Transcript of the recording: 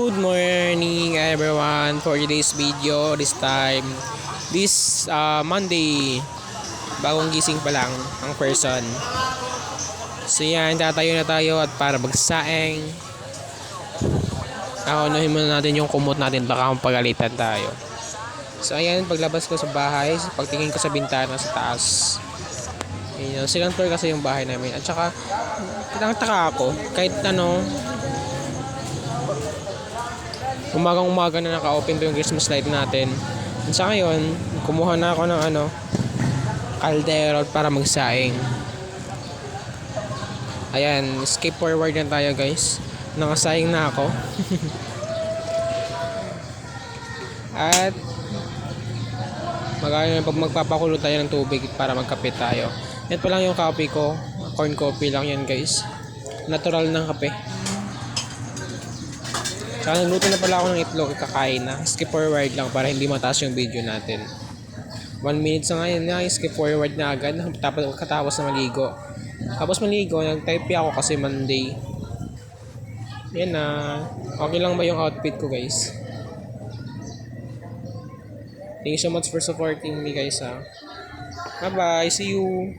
Good morning everyone for today's video. This Monday, bagong gising pa lang ang person. So yan, tatayo na tayo at para magsaeng. Unuhin muna natin yung kumot natin, baka pagalitan tayo. So ayan, paglabas ko sa bahay, pagtingin ko sa bintana sa taas, yun, second floor kasi yung bahay namin. At saka kitang-taka ako kahit umagang-umaga na naka-open to yung Christmas light natin. At sa ngayon, kumuha na ako ng kaldero para magsaing. Ayan, skip forward na tayo guys. Nakasaing na ako. At magpapakulo tayo ng tubig para magkape tayo. Yan pa lang yung coffee ko. Corn coffee lang yan guys. Natural ng kape. Saka nagluto na pala ako ng itlog, kakain na. Skip forward lang para hindi mataas yung video natin. 1 minute sa ngayon na, skip forward na agad. Katapos na maligo. Tapos maligo, nag-type ako kasi Monday. Yan na. Okay lang ba yung outfit ko guys? Thank you so much for supporting me guys ha. Bye bye, see you.